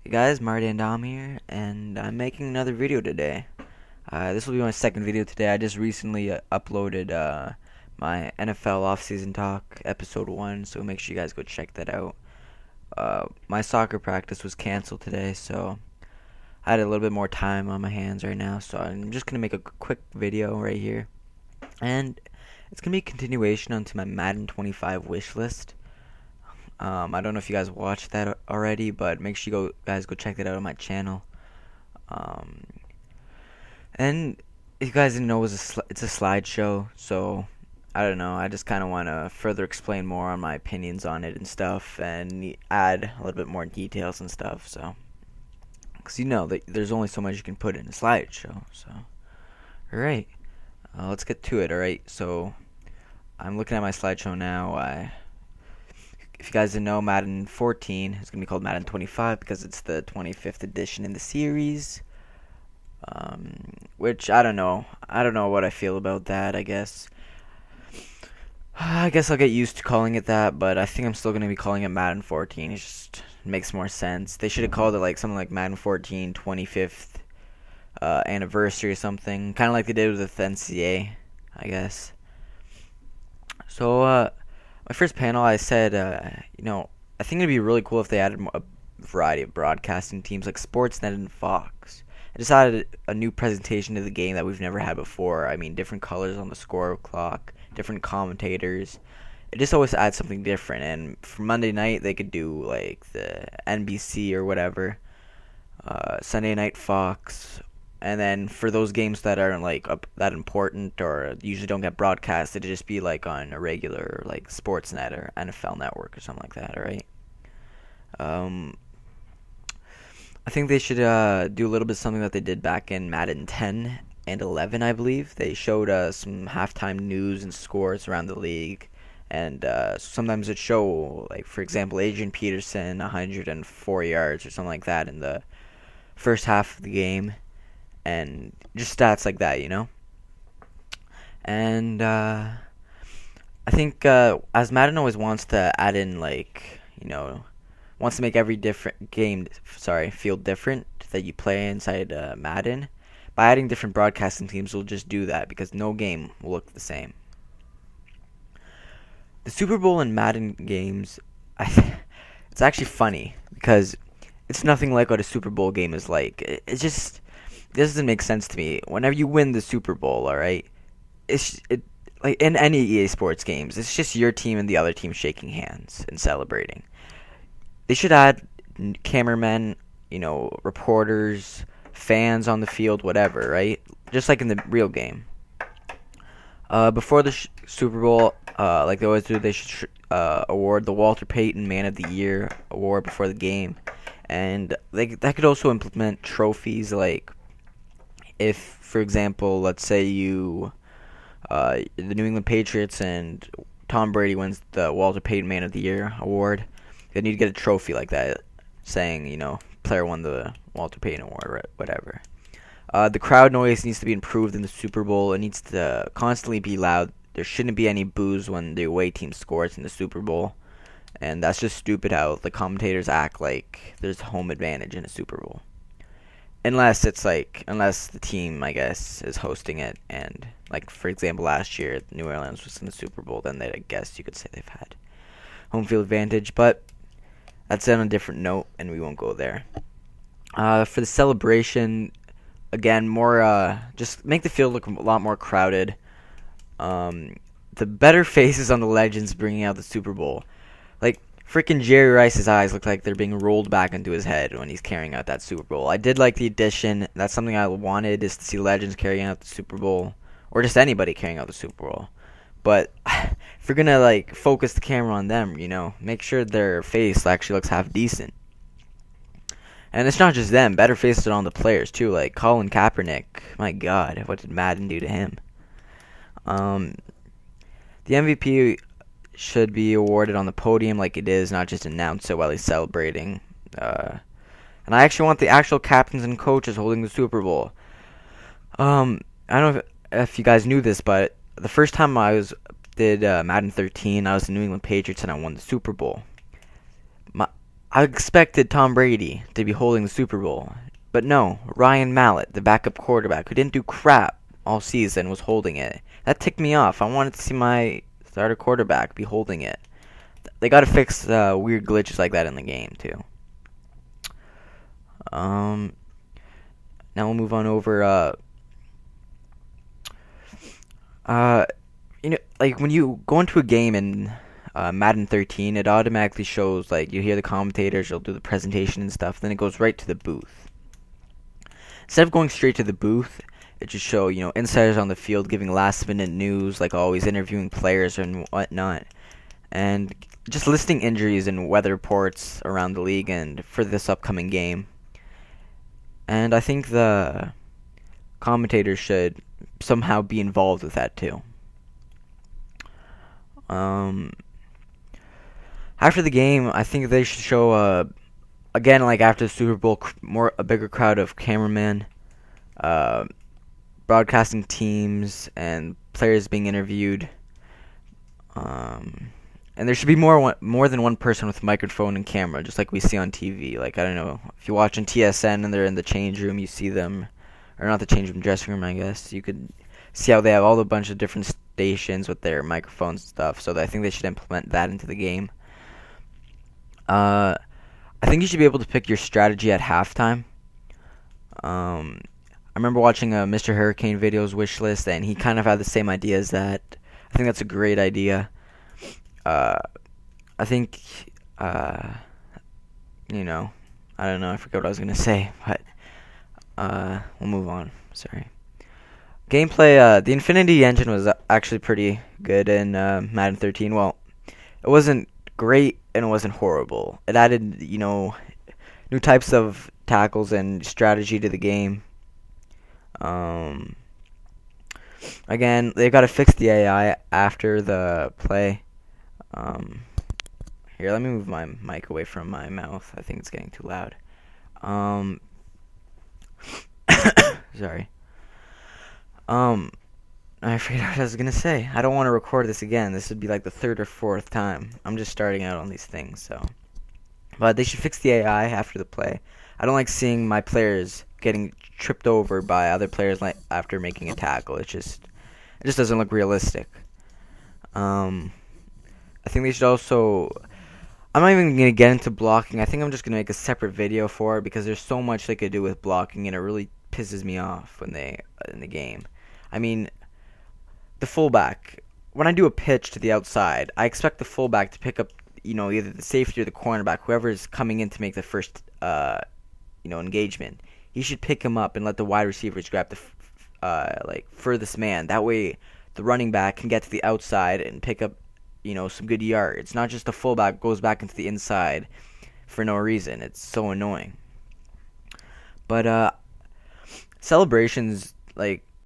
Hey guys, Mardandom here, and I'm making another video today. This will be my second video today. I just recently uploaded my NFL offseason talk, episode 1, so make sure you guys go check that out. My soccer practice was canceled today, so I had a little bit more time on my hands right now, so I'm just going to make a quick video right here. And it's going to be a continuation onto my Madden 25 wish list. I don't know if you guys watched that already, but make sure you guys go check that out on my channel. Um, and if you guys didn't know, it's a slideshow, so I don't know. I just kind of want to further explain more on my opinions on it and stuff, and add a little bit more details and stuff. So, because that there's only so much you can put in a slideshow. So, all right, let's get to it. All right, so I'm looking at my slideshow now. If you guys didn't know, Madden 14 is going to be called Madden 25 because it's the 25th edition in the series. Which, I don't know. I don't know what I feel about that, I guess. I guess I'll get used to calling it that, but I think I'm still going to be calling it Madden 14. It just makes more sense. They should have called it like something like Madden 14 25th anniversary or something. Kind of like they did with the NCAA, I guess. So, my first panel, I said, I think it'd be really cool if they added a variety of broadcasting teams like Sportsnet and Fox. I just added a new presentation to the game that we've never had before. I mean, different colors on the score clock, different commentators. It just always adds something different. And for Monday night, they could do like the NBC or whatever, Sunday night Fox. And then for those games that aren't like that important or usually don't get broadcast, it'd just be like on a regular like Sportsnet or NFL Network or something like that. All right. I think they should do a little bit something that they did back in Madden 10 and 11, I believe. They showed some halftime news and scores around the league, and sometimes it'd show, like, for example, Adrian Peterson 104 yards or something like that in the first half of the game, and just stats like that, And I think as Madden always wants to add in, like, wants to make every different game, feel different that you play inside Madden. By adding different broadcasting teams, we'll just do that because no game will look the same. The Super Bowl and Madden games, it's actually funny because it's nothing like what a Super Bowl game is like. It just doesn't make sense to me. Whenever you win the Super Bowl, all right, like in any EA Sports games, it's just your team and the other team shaking hands and celebrating. They should add cameramen, reporters, fans on the field, whatever, right? Just like in the real game. Before the Super Bowl, like they always do, they should award the Walter Payton Man of the Year award before the game. And that could also implement trophies, like if, for example, let's say the New England Patriots and Tom Brady wins the Walter Payton Man of the Year award, they need to get a trophy like that saying, player won the Walter Payton Award or whatever. The crowd noise needs to be improved in the Super Bowl. It needs to constantly be loud. There shouldn't be any boos when the away team scores in the Super Bowl. And that's just stupid how the commentators act like there's home advantage in a Super Bowl. Unless the team, I guess, is hosting it. And, like, for example, last year, New Orleans was in the Super Bowl. Then I guess you could say they've had home field advantage. But that's on a different note, and we won't go there. For the celebration, again, just make the field look a lot more crowded. The better faces on the legends bringing out the Super Bowl. Like, freaking Jerry Rice's eyes look like they're being rolled back into his head when he's carrying out that Super Bowl. I did like the addition. That's something I wanted, is to see legends carrying out the Super Bowl. Or just anybody carrying out the Super Bowl. But if you're gonna like focus the camera on them, make sure their face actually looks half decent. And it's not just them; better faces on the players too. Like Colin Kaepernick, my God, what did Madden do to him? The MVP should be awarded on the podium like it is, not just announced it while he's celebrating. And I actually want the actual captains and coaches holding the Super Bowl. I don't know if you guys knew this, but the first time I did Madden 13, I was the New England Patriots and I won the Super Bowl. I expected Tom Brady to be holding the Super Bowl, but no, Ryan Mallett, the backup quarterback who didn't do crap all season, was holding it. That ticked me off. I wanted to see my starter quarterback be holding it. They got to fix weird glitches like that in the game too. Um, Now we'll move on over. Like when you go into a game in Madden 13, it automatically shows, like, you hear the commentators, you'll do the presentation and stuff, then it goes right to the booth. Instead of going straight to the booth, it just show, insiders on the field giving last minute news, like always interviewing players and whatnot, and just listing injuries and weather reports around the league and for this upcoming game. And I think the commentators should somehow be involved with that too. After the game, I think they should show again, like after the Super Bowl, a bigger crowd of cameramen, uh, broadcasting teams, and players being interviewed. And there should be more than one person with a microphone and camera, just like we see on TV. Like, I don't know, if you watch on TSN and they're in the change room, you see them, or not the change room, dressing room, I guess. You could see how they have all the bunch of different stations with their microphones and stuff. So I think they should implement that into the game. I think you should be able to pick your strategy at halftime. I remember watching a Mr. Hurricane videos Wishlist, and he kind of had the same idea as that. I think that's a great idea. I think, I don't know, I forgot what I was going to say, but we'll move on. Sorry. Gameplay, the Infinity Engine was actually pretty good in Madden 13. Well, it wasn't great and it wasn't horrible. It added, new types of tackles and strategy to the game. Again, they got to fix the AI after the play. Here, let me move my mic away from my mouth. I think it's getting too loud. Sorry. I forgot what I was gonna say. I don't want to record this again. This would be like the third or fourth time. I'm just starting out on these things, so. But they should fix the AI after the play. I don't like seeing my players getting tripped over by other players like after making a tackle. It just doesn't look realistic. I think they should also. I'm not even gonna get into blocking. I think I'm just gonna make a separate video for it because there's so much they could do with blocking, and it really pisses me off when they in the game. I mean, the fullback. When I do a pitch to the outside, I expect the fullback to pick up, either the safety or the cornerback, whoever is coming in to make the first, engagement. He should pick him up and let the wide receivers grab the, furthest man. That way, the running back can get to the outside and pick up, some good yards. Not just the fullback goes back into the inside for no reason. It's so annoying. But celebrations, like,